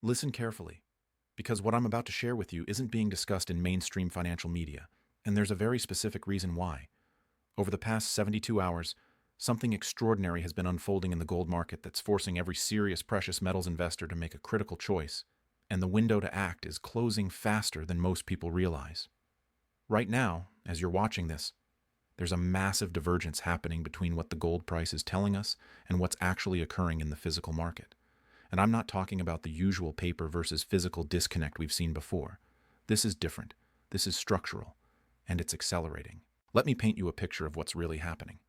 Listen carefully, because what I'm about to share with you isn't being discussed in mainstream financial media, and there's a very specific reason why. Over the past 72 hours, something extraordinary has been unfolding in the gold market that's forcing every serious precious metals investor to make a critical choice, and the window to act is closing faster than most people realize. Right now, as you're watching this, there's a massive divergence happening between what the gold price is telling us and what's actually occurring in the physical market. And I'm not talking about the usual paper versus physical disconnect we've seen before. This is different. This is structural, and it's accelerating. Let me paint you a picture of what's really happening.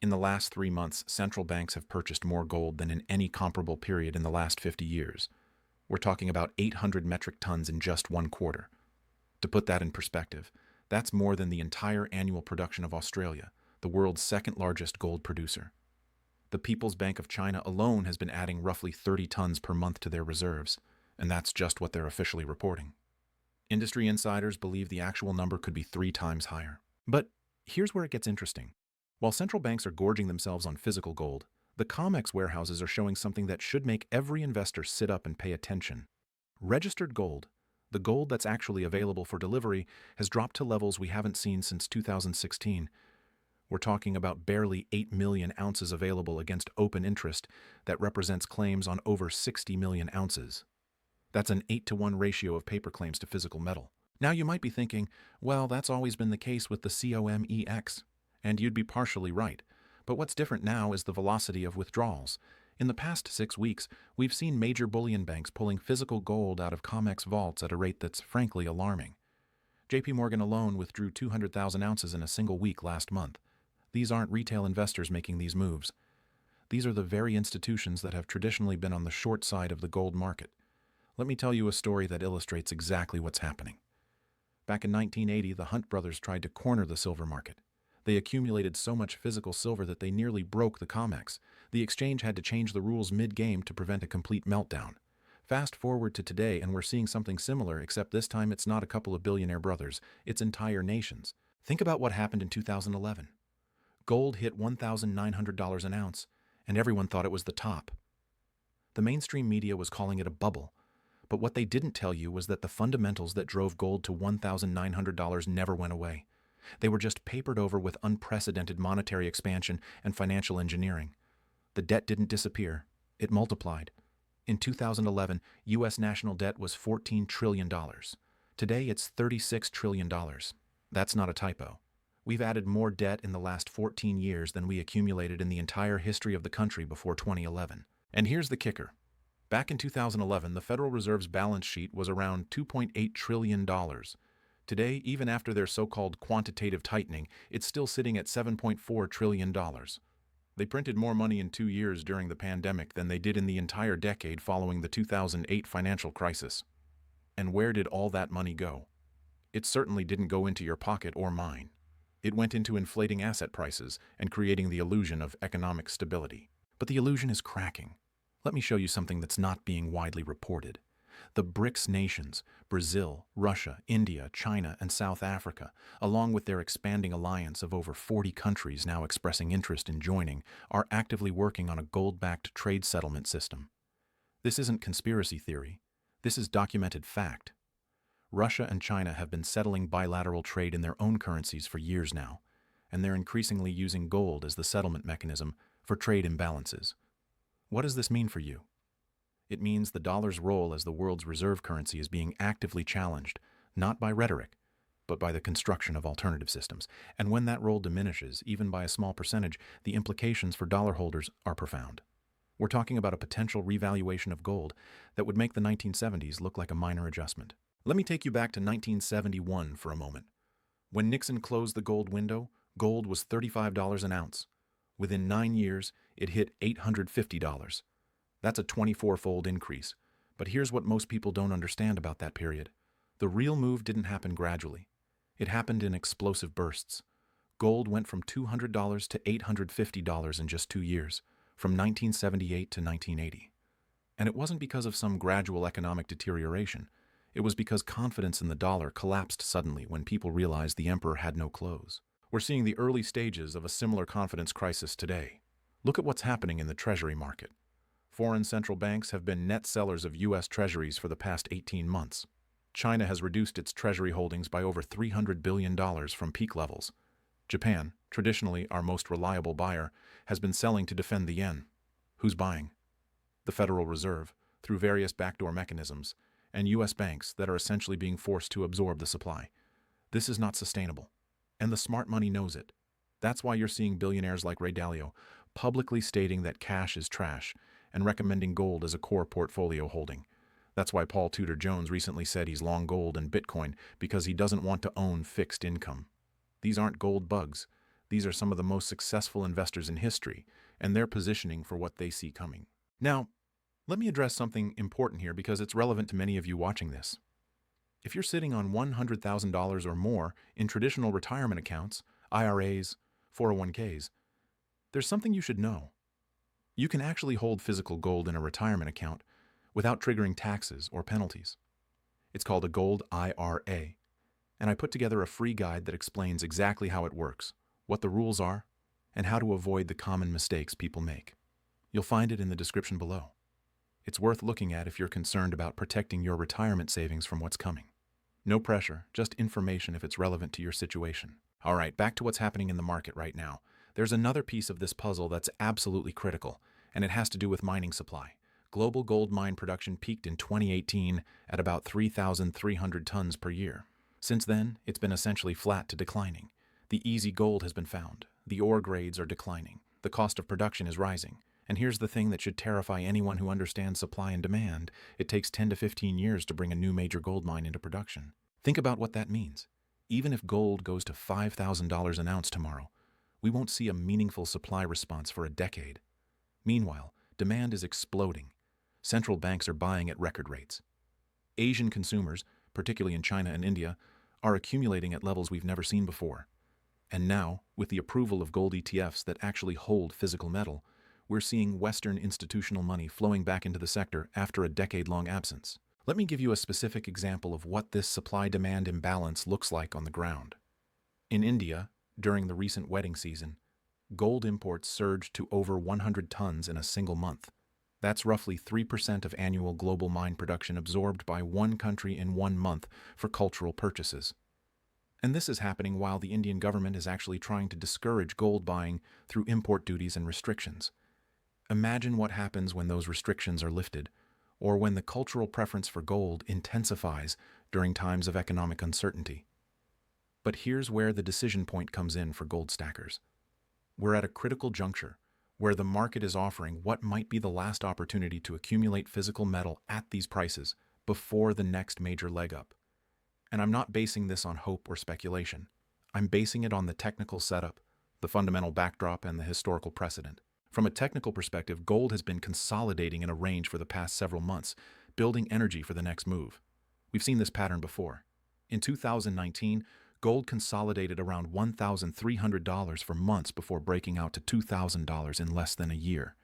In the last 3 months, central banks have purchased more gold than in any comparable period in the last 50 years. We're talking about 800 metric tons in just 1 quarter. To put that in perspective, that's more than the entire annual production of Australia, the world's second largest gold producer. The People's Bank of China alone has been adding roughly 30 tons per month to their reserves, and that's just what they're officially reporting. Industry insiders believe the actual number could be 3 times higher. But here's where it gets interesting. While central banks are gorging themselves on physical gold, the COMEX warehouses are showing something that should make every investor sit up and pay attention. Registered gold, the gold that's actually available for delivery, has dropped to levels we haven't seen since 2016. We're talking about barely 8 million ounces available against open interest that represents claims on over 60 million ounces. That's an 8-to-1 ratio of paper claims to physical metal. Now you might be thinking, well, that's always been the case with the COMEX, and you'd be partially right. But what's different now is the velocity of withdrawals. In the past 6 weeks, we've seen major bullion banks pulling physical gold out of COMEX vaults at a rate that's frankly alarming. JP Morgan alone withdrew 200,000 ounces in a single week last month. These aren't retail investors making these moves. These are the very institutions that have traditionally been on the short side of the gold market. Let me tell you a story that illustrates exactly what's happening. Back in 1980, the Hunt brothers tried to corner the silver market. They accumulated so much physical silver that they nearly broke the COMEX. The exchange had to change the rules mid-game to prevent a complete meltdown. Fast forward to today, and we're seeing something similar, except this time it's not a couple of billionaire brothers, it's entire nations. Think about what happened in 2011. Gold hit $1,900 an ounce, and everyone thought it was the top. The mainstream media was calling it a bubble, but what they didn't tell you was that the fundamentals that drove gold to $1,900 never went away. They were just papered over with unprecedented monetary expansion and financial engineering. The debt didn't disappear, it multiplied. In 2011, U.S. national debt was $14 trillion. Today it's $36 trillion. That's not a typo. We've added more debt in the last 14 years than we accumulated in the entire history of the country before 2011. And here's the kicker. Back in 2011, the Federal Reserve's balance sheet was around $2.8 trillion. Today, even after their so-called quantitative tightening, it's still sitting at $7.4 trillion. They printed more money in 2 years during the pandemic than they did in the entire decade following the 2008 financial crisis. And where did all that money go? It certainly didn't go into your pocket or mine. It went into inflating asset prices and creating the illusion of economic stability. But the illusion is cracking. Let me show you something that's not being widely reported. The BRICS nations, Brazil, Russia, India, China, and South Africa, along with their expanding alliance of over 40 countries now expressing interest in joining, are actively working on a gold-backed trade settlement system. This isn't conspiracy theory. This is documented fact. Russia and China have been settling bilateral trade in their own currencies for years now, and they're increasingly using gold as the settlement mechanism for trade imbalances. What does this mean for you? It means the dollar's role as the world's reserve currency is being actively challenged, not by rhetoric, but by the construction of alternative systems. And when that role diminishes, even by a small percentage, the implications for dollar holders are profound. We're talking about a potential revaluation of gold that would make the 1970s look like a minor adjustment. Let me take you back to 1971 for a moment. When Nixon closed the gold window, gold was $35 an ounce. Within 9 years, it hit $850. That's a 24-fold increase. But here's what most people don't understand about that period. The real move didn't happen gradually. It happened in explosive bursts. Gold went from $200 to $850 in just 2 years, from 1978 to 1980. And it wasn't because of some gradual economic deterioration. It was because confidence in the dollar collapsed suddenly when people realized the emperor had no clothes. We're seeing the early stages of a similar confidence crisis today. Look at what's happening in the treasury market. Foreign central banks have been net sellers of U.S. Treasuries for the past 18 months. China has reduced its Treasury holdings by over $300 billion from peak levels. Japan, traditionally our most reliable buyer, has been selling to defend the yen. Who's buying? The Federal Reserve, through various backdoor mechanisms, and U.S. banks that are essentially being forced to absorb the supply. This is not sustainable, and the smart money knows it. That's why you're seeing billionaires like Ray Dalio publicly stating that cash is trash and recommending gold as a core portfolio holding. That's why Paul Tudor Jones recently said he's long gold and Bitcoin because he doesn't want to own fixed income. These aren't gold bugs. These are some of the most successful investors in history, and they're positioning for what they see coming. Now, let me address something important here because it's relevant to many of you watching this. If you're sitting on $100,000 or more in traditional retirement accounts, IRAs, 401ks, there's something you should know. You can actually hold physical gold in a retirement account without triggering taxes or penalties. It's called a gold IRA, and I put together a free guide that explains exactly how it works, what the rules are, and how to avoid the common mistakes people make. You'll find it in the description below. It's worth looking at if you're concerned about protecting your retirement savings from what's coming. No pressure, just information if it's relevant to your situation. All right, back to what's happening in the market right now. There's another piece of this puzzle that's absolutely critical, and it has to do with mining supply. Global gold mine production peaked in 2018 at about 3,300 tons per year. Since then, it's been essentially flat to declining. The easy gold has been found. The ore grades are declining. The cost of production is rising. And here's the thing that should terrify anyone who understands supply and demand. It takes 10 to 15 years to bring a new major gold mine into production. Think about what that means. Even if gold goes to $5,000 an ounce tomorrow, we won't see a meaningful supply response for a decade. Meanwhile, demand is exploding. Central banks are buying at record rates. Asian consumers, particularly in China and India, are accumulating at levels we've never seen before. And now, with the approval of gold ETFs that actually hold physical metal, we're seeing Western institutional money flowing back into the sector after a decade-long absence. Let me give you a specific example of what this supply-demand imbalance looks like on the ground. In India, during the recent wedding season, gold imports surged to over 100 tons in a single month. That's roughly 3% of annual global mine production absorbed by one country in 1 month for cultural purchases. And this is happening while the Indian government is actually trying to discourage gold buying through import duties and restrictions. Imagine what happens when those restrictions are lifted, or when the cultural preference for gold intensifies during times of economic uncertainty. But here's where the decision point comes in for gold stackers. We're at a critical juncture where the market is offering what might be the last opportunity to accumulate physical metal at these prices before the next major leg up. And I'm not basing this on hope or speculation. I'm basing it on the technical setup, the fundamental backdrop, and the historical precedent. From a technical perspective, gold has been consolidating in a range for the past several months, building energy for the next move. We've seen this pattern before. In 2019, gold consolidated around $1,300 for months before breaking out to $2,000 in less than a year.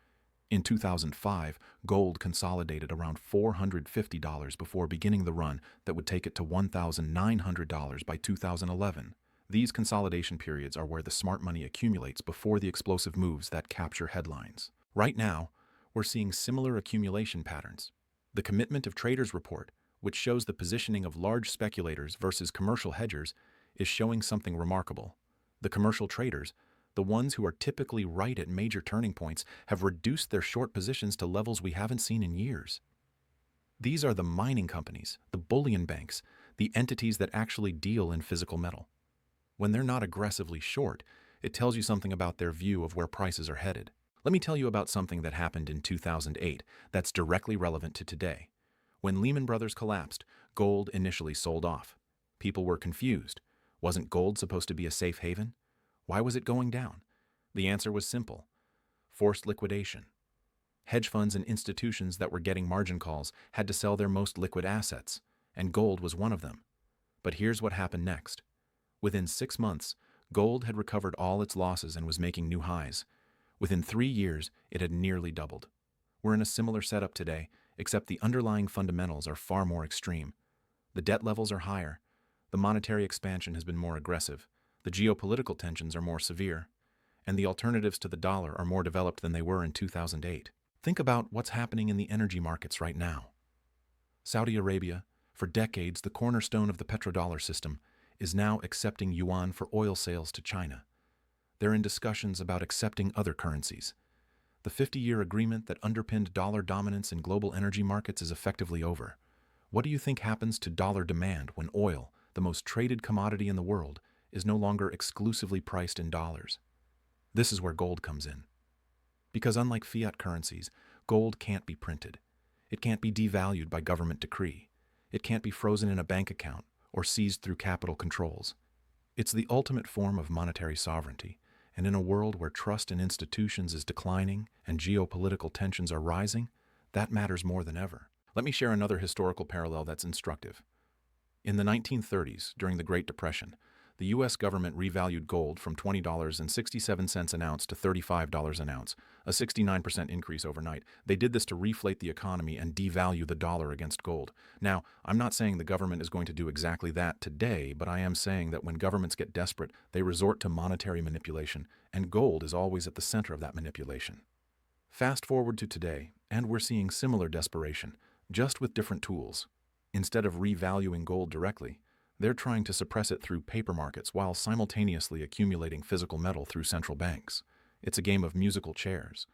In 2005, gold consolidated around $450 before beginning the run that would take it to $1,900 by 2011. These consolidation periods are where the smart money accumulates before the explosive moves that capture headlines. Right now, we're seeing similar accumulation patterns. The Commitment of Traders report, which shows the positioning of large speculators versus commercial hedgers, is showing something remarkable. The commercial traders, the ones who are typically right at major turning points, have reduced their short positions to levels we haven't seen in years. These are the mining companies, the bullion banks, the entities that actually deal in physical metal. When they're not aggressively short, it tells you something about their view of where prices are headed. Let me tell you about something that happened in 2008 that's directly relevant to today. When Lehman Brothers collapsed, gold initially sold off. People were confused. Wasn't gold supposed to be a safe haven? Why was it going down? The answer was simple: forced liquidation. Hedge funds and institutions that were getting margin calls had to sell their most liquid assets, and gold was one of them. But here's what happened next. Within 6 months, gold had recovered all its losses and was making new highs. Within 3 years, it had nearly doubled. We're in a similar setup today, except the underlying fundamentals are far more extreme. The debt levels are higher. The monetary expansion has been more aggressive. The geopolitical tensions are more severe. And the alternatives to the dollar are more developed than they were in 2008. Think about what's happening in the energy markets right now. Saudi Arabia, for decades the cornerstone of the petrodollar system, is now accepting yuan for oil sales to China. They're in discussions about accepting other currencies. The 50-year agreement that underpinned dollar dominance in global energy markets is effectively over. What do you think happens to dollar demand when oil, the most traded commodity in the world, is no longer exclusively priced in dollars? This is where gold comes in. Because unlike fiat currencies, gold can't be printed. It can't be devalued by government decree. It can't be frozen in a bank account or seized through capital controls. It's the ultimate form of monetary sovereignty, and in a world where trust in institutions is declining and geopolitical tensions are rising, that matters more than ever. Let me share another historical parallel that's instructive. In the 1930s, during the Great Depression, the U.S. government revalued gold from $20.67 an ounce to $35 an ounce, a 69% increase overnight. They did this to reflate the economy and devalue the dollar against gold. Now, I'm not saying the government is going to do exactly that today, but I am saying that when governments get desperate, they resort to monetary manipulation, and gold is always at the center of that manipulation. Fast forward to today, and we're seeing similar desperation, just with different tools. Instead of revaluing gold directly, they're trying to suppress it through paper markets while simultaneously accumulating physical metal through central banks. It's a game of musical chairs,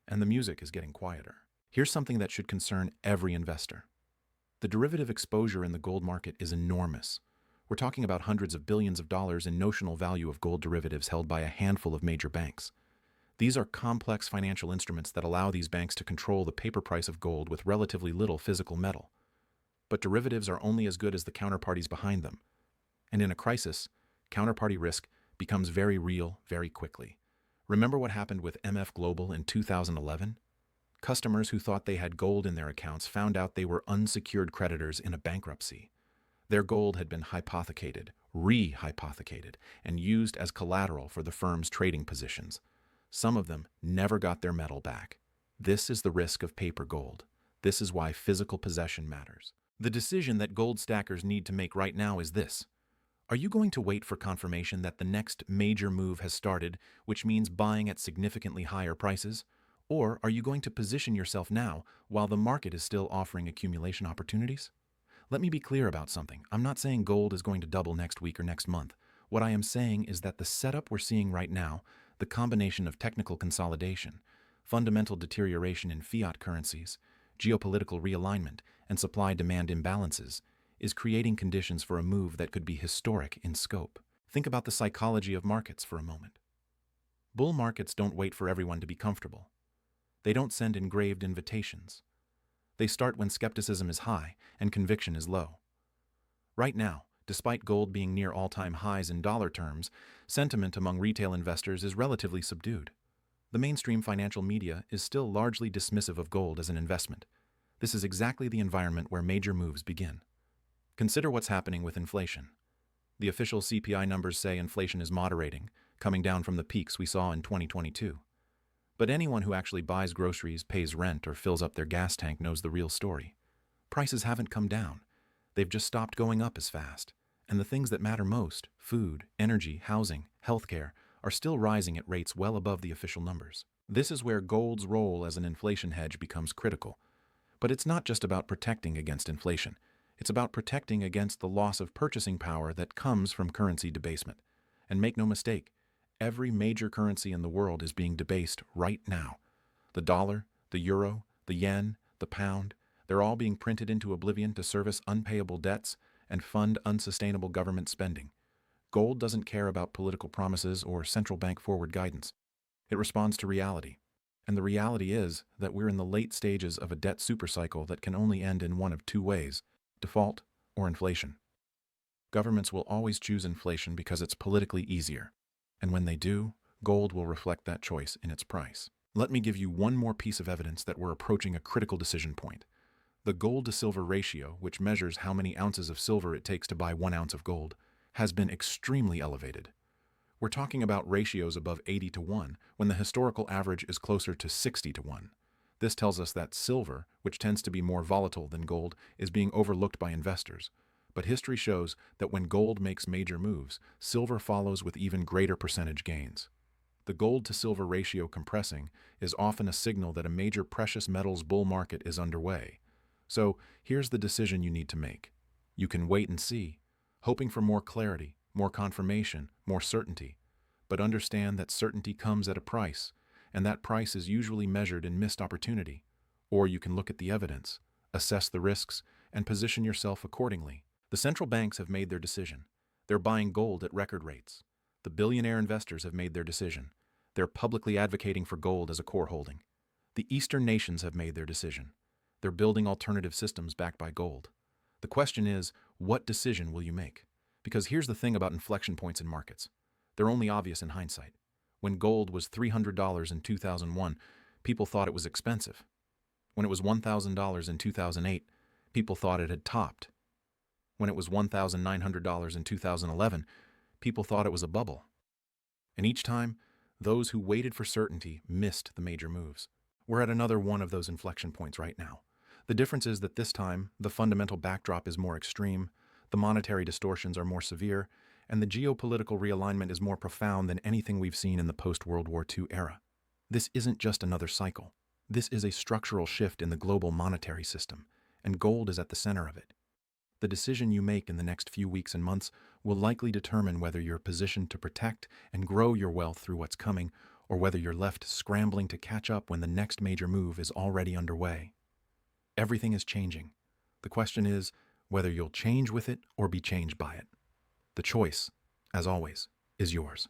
and the music is getting quieter. Here's something that should concern every investor. The derivative exposure in the gold market is enormous. We're talking about hundreds of billions of dollars in notional value of gold derivatives held by a handful of major banks. These are complex financial instruments that allow these banks to control the paper price of gold with relatively little physical metal. But derivatives are only as good as the counterparties behind them. And in a crisis, counterparty risk becomes very real very quickly. Remember what happened with MF Global in 2011? Customers who thought they had gold in their accounts found out they were unsecured creditors in a bankruptcy. Their gold had been hypothecated, re-hypothecated, and used as collateral for the firm's trading positions. Some of them never got their metal back. This is the risk of paper gold. This is why physical possession matters. The decision that gold stackers need to make right now is this. Are you going to wait for confirmation that the next major move has started, which means buying at significantly higher prices? Or are you going to position yourself now while the market is still offering accumulation opportunities? Let me be clear about something. I'm not saying gold is going to double next week or next month. What I am saying is that the setup we're seeing right now, the combination of technical consolidation, fundamental deterioration in fiat currencies, geopolitical realignment, and supply-demand imbalances, is creating conditions for a move that could be historic in scope. Think about the psychology of markets for a moment. Bull markets don't wait for everyone to be comfortable. They don't send engraved invitations. They start when skepticism is high and conviction is low. Right now, despite gold being near all-time highs in dollar terms, sentiment among retail investors is relatively subdued. The mainstream financial media is still largely dismissive of gold as an investment. This is exactly the environment where major moves begin. Consider what's happening with inflation. The official CPI numbers say inflation is moderating, coming down from the peaks we saw in 2022. But anyone who actually buys groceries, pays rent, or fills up their gas tank knows the real story. Prices haven't come down. They've just stopped going up as fast. And the things that matter most, food, energy, housing, healthcare, are still rising at rates well above the official numbers. This is where gold's role as an inflation hedge becomes critical. But it's not just about protecting against inflation. It's about protecting against the loss of purchasing power that comes from currency debasement. And make no mistake, every major currency in the world is being debased right now. The dollar, the euro, the yen, the pound, they're all being printed into oblivion to service unpayable debts and fund unsustainable government spending. Gold doesn't care about political promises or central bank forward guidance. It responds to reality. And the reality is that we're in the late stages of a debt supercycle that can only end in one of two ways: default or inflation. Governments will always choose inflation because it's politically easier. And when they do, gold will reflect that choice in its price. Let me give you one more piece of evidence that we're approaching a critical decision point. The gold-to-silver ratio, which measures how many ounces of silver it takes to buy 1 ounce of gold, has been extremely elevated. We're talking about ratios above 80-1, when the historical average is closer to 60-1. This tells us that silver, which tends to be more volatile than gold, is being overlooked by investors. But history shows that when gold makes major moves, silver follows with even greater percentage gains. The gold to silver ratio compressing is often a signal that a major precious metals bull market is underway. So here's the decision you need to make. You can wait and see, hoping for more clarity, more confirmation, more certainty. But understand that certainty comes at a price, and that price is usually measured in missed opportunity. Or you can look at the evidence, assess the risks, and position yourself accordingly. The central banks have made their decision. They're buying gold at record rates. The billionaire investors have made their decision. They're publicly advocating for gold as a core holding. The Eastern nations have made their decision. They're building alternative systems backed by gold. The question is, what decision will you make? Because here's the thing about inflection points in markets. They're only obvious in hindsight. When gold was $300 in 2001, people thought it was expensive. When it was $1,000 in 2008, people thought it had topped. When it was $1,900 in 2011, people thought it was a bubble. And each time, those who waited for certainty missed the major moves. We're at another one of those inflection points right now. The difference is that this time, the fundamental backdrop is more extreme, the monetary distortions are more severe, and the geopolitical realignment is more profound than anything we've seen in the post-World War II era. This isn't just another cycle. This is a structural shift in the global monetary system, and gold is at the center of it. The decision you make in the next few weeks and months will likely determine whether you're positioned to protect and grow your wealth through what's coming, or whether you're left scrambling to catch up when the next major move is already underway. Everything is changing. The question is whether you'll change with it or be changed by it. The choice, as always, is yours.